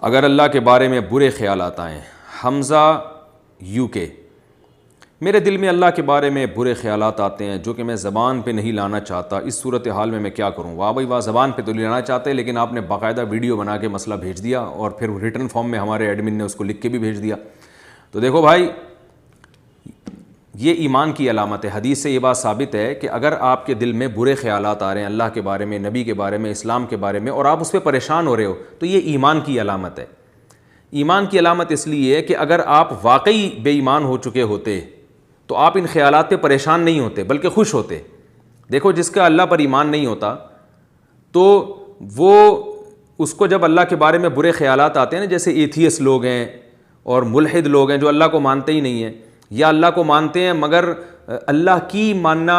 اگر اللہ کے بارے میں برے خیالات آئیں. حمزہ UK. میرے دل میں اللہ کے بارے میں برے خیالات آتے ہیں جو کہ میں زبان پہ نہیں لانا چاہتا. اس صورتحال میں کیا کروں؟ واہ بھائی واہ، زبان پہ تو نہیں لانا چاہتے لیکن آپ نے باقاعدہ ویڈیو بنا کے مسئلہ بھیج دیا اور پھر ریٹن فارم میں ہمارے ایڈمن نے اس کو لکھ کے بھی بھیج دیا. تو دیکھو بھائی، یہ ایمان کی علامت ہے. حدیث سے یہ بات ثابت ہے کہ اگر آپ کے دل میں برے خیالات آ رہے ہیں اللہ کے بارے میں، نبی کے بارے میں، اسلام کے بارے میں، اور آپ اس پہ پریشان ہو رہے ہو تو یہ ایمان کی علامت ہے. ایمان کی علامت اس لیے ہے کہ اگر آپ واقعی بے ایمان ہو چکے ہوتے تو آپ ان خیالات پہ پریشان نہیں ہوتے بلکہ خوش ہوتے. دیکھو جس کا اللہ پر ایمان نہیں ہوتا تو وہ اس کو جب اللہ کے بارے میں برے خیالات آتے ہیں نا، جیسے ایتھیس لوگ ہیں اور ملحد لوگ ہیں جو اللہ کو مانتے ہی نہیں ہیں، یا اللہ کو مانتے ہیں مگر اللہ کی ماننا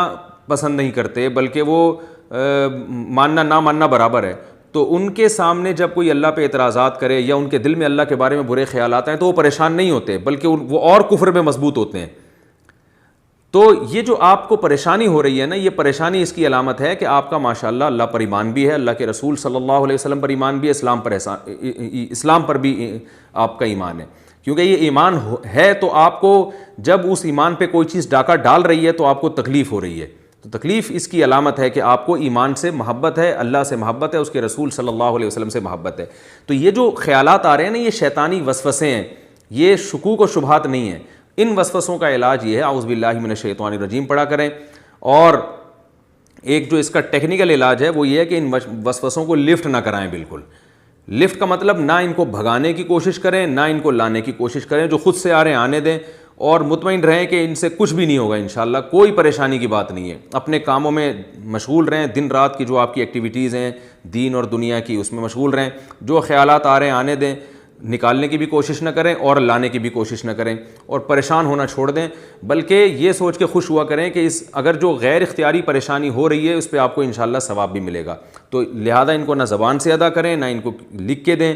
پسند نہیں کرتے بلکہ وہ ماننا نہ ماننا برابر ہے، تو ان کے سامنے جب کوئی اللہ پہ اعتراضات کرے یا ان کے دل میں اللہ کے بارے میں برے خیالات ہیں تو وہ پریشان نہیں ہوتے بلکہ وہ اور کفر میں مضبوط ہوتے ہیں. تو یہ جو آپ کو پریشانی ہو رہی ہے نا، یہ پریشانی اس کی علامت ہے کہ آپ کا ماشاءاللہ اللہ پر ایمان بھی ہے، اللہ کے رسول صلی اللہ علیہ وسلم پر ایمان بھی ہے، اسلام پر بھی آپ کا ایمان ہے. کیونکہ یہ ایمان ہے تو آپ کو جب اس ایمان پہ کوئی چیز ڈاکہ ڈال رہی ہے تو آپ کو تکلیف ہو رہی ہے. تو تکلیف اس کی علامت ہے کہ آپ کو ایمان سے محبت ہے، اللہ سے محبت ہے، اس کے رسول صلی اللہ علیہ وسلم سے محبت ہے. تو یہ جو خیالات آ رہے ہیں نا، یہ شیطانی وسوسے ہیں، یہ شکوک و شبہات نہیں ہیں. ان وسوسوں کا علاج یہ ہے اعوذ باللہ من الشیطان الرجیم پڑھا کریں. اور ایک جو اس کا ٹیکنیکل علاج ہے وہ یہ ہے کہ ان وسوسوں کو لفٹ نہ کرائیں. بالکل لفٹ کا مطلب نہ ان کو بھگانے کی کوشش کریں نہ ان کو لانے کی کوشش کریں. جو خود سے آ رہے ہیں آنے دیں اور مطمئن رہیں کہ ان سے کچھ بھی نہیں ہوگا انشاءاللہ. کوئی پریشانی کی بات نہیں ہے. اپنے کاموں میں مشغول رہیں، دن رات کی جو آپ کی ایکٹیویٹیز ہیں دین اور دنیا کی اس میں مشغول رہیں. جو خیالات آ رہے ہیں آنے دیں، نکالنے کی بھی کوشش نہ کریں اور لانے کی بھی کوشش نہ کریں اور پریشان ہونا چھوڑ دیں، بلکہ یہ سوچ کے خوش ہوا کریں کہ اگر جو غیر اختیاری پریشانی ہو رہی ہے اس پہ آپ کو انشاءاللہ ثواب بھی ملے گا. تو لہذا ان کو نہ زبان سے ادا کریں، نہ ان کو لکھ کے دیں،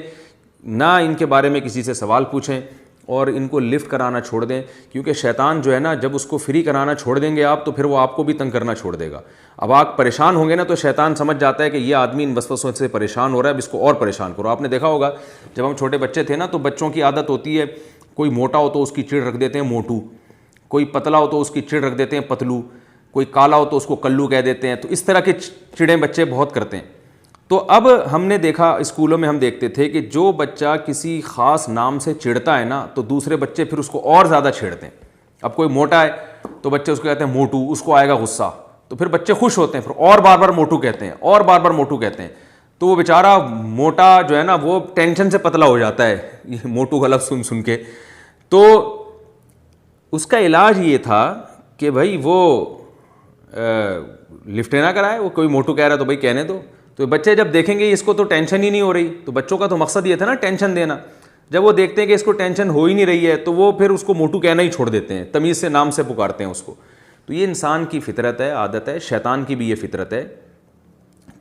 نہ ان کے بارے میں کسی سے سوال پوچھیں اور ان کو لفٹ کرانا چھوڑ دیں. کیونکہ شیطان جو ہے نا، جب اس کو فری کرانا چھوڑ دیں گے آپ تو پھر وہ آپ کو بھی تنگ کرنا چھوڑ دے گا. اب آپ پریشان ہوں گے نا تو شیطان سمجھ جاتا ہے کہ یہ آدمی ان وسوسوں سے پریشان ہو رہا ہے، اب اس کو اور پریشان کرو. آپ نے دیکھا ہوگا جب ہم چھوٹے بچے تھے نا تو بچوں کی عادت ہوتی ہے، کوئی موٹا ہو تو اس کی چڑ رکھ دیتے ہیں موٹو، کوئی پتلا ہو تو اس کی چڑ رکھ دیتے ہیں پتلو، کوئی کالا ہو تو اس کو کلو کہہ دیتے ہیں. تو اس طرح کے چڑیں بچے بہت کرتے ہیں. تو اب ہم نے دیکھا اسکولوں میں ہم دیکھتے تھے کہ جو بچہ کسی خاص نام سے چڑھتا ہے نا تو دوسرے بچے پھر اس کو اور زیادہ چھیڑتے ہیں. اب کوئی موٹا ہے تو بچے اس کو کہتے ہیں موٹو، اس کو آئے گا غصہ تو پھر بچے خوش ہوتے ہیں، پھر اور بار بار موٹو کہتے ہیں اور بار بار موٹو کہتے ہیں. تو وہ بیچارہ موٹا جو ہے نا وہ ٹینشن سے پتلا ہو جاتا ہے یہ موٹو کا لفظ سن سن کے. تو اس کا علاج یہ تھا کہ بھائی وہ لفٹ نہ کرائے. وہ کوئی موٹو کہہ رہا ہے تو بھائی کہنے دو. تو بچے جب دیکھیں گے اس کو تو ٹینشن ہی نہیں ہو رہی، تو بچوں کا تو مقصد یہ تھا نا ٹینشن دینا. جب وہ دیکھتے ہیں کہ اس کو ٹینشن ہو ہی نہیں رہی ہے تو وہ پھر اس کو موٹو کہنا ہی چھوڑ دیتے ہیں، تمیز سے نام سے پکارتے ہیں اس کو. تو یہ انسان کی فطرت ہے، عادت ہے. شیطان کی بھی یہ فطرت ہے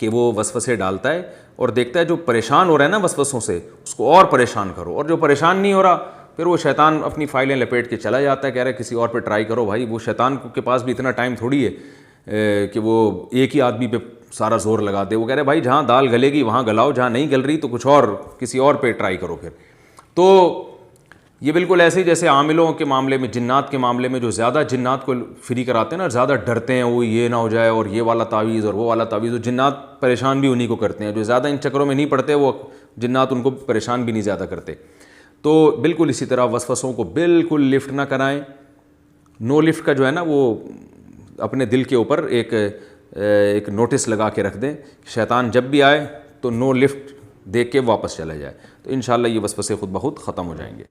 کہ وہ وسوسے ڈالتا ہے اور دیکھتا ہے جو پریشان ہو رہا ہے نا وسوسوں سے اس کو اور پریشان کرو، اور جو پریشان نہیں ہو رہا پھر وہ شیطان اپنی فائلیں لپیٹ کے چلا جاتا ہے، کہہ رہا ہے کسی اور پہ ٹرائی کرو. بھائی وہ شیطان کے پاس بھی اتنا ٹائم تھوڑی ہے کہ وہ ایک ہی آدمی پہ سارا زور لگا دے. وہ کہہ رہے بھائی جہاں دال گلے گی وہاں گلاؤ، جہاں نہیں گل رہی تو کچھ اور کسی اور پہ ٹرائی کرو پھر. تو یہ بالکل ایسے ہی جیسے عاملوں کے معاملے میں، جنات کے معاملے میں جو زیادہ جنات کو فری کراتے ہیں نا، زیادہ ڈرتے ہیں وہ یہ نہ ہو جائے اور یہ والا تعویذ اور وہ والا تعویذ، وہ جنات پریشان بھی انہی کو کرتے ہیں. جو زیادہ ان چکروں میں نہیں پڑتے وہ جنات ان کو پریشان بھی نہیں زیادہ کرتے. تو بالکل اسی طرح وسوسوں کو بالکل لفٹ نہ کرائیں. نو لفٹ کا جو ہے نا وہ اپنے دل کے اوپر ایک نوٹس لگا کے رکھ دیں. شیطان جب بھی آئے تو نو لفٹ دیکھ کے واپس چلا جائے. تو انشاءاللہ یہ وسوسے خود بخود ختم ہو جائیں گے.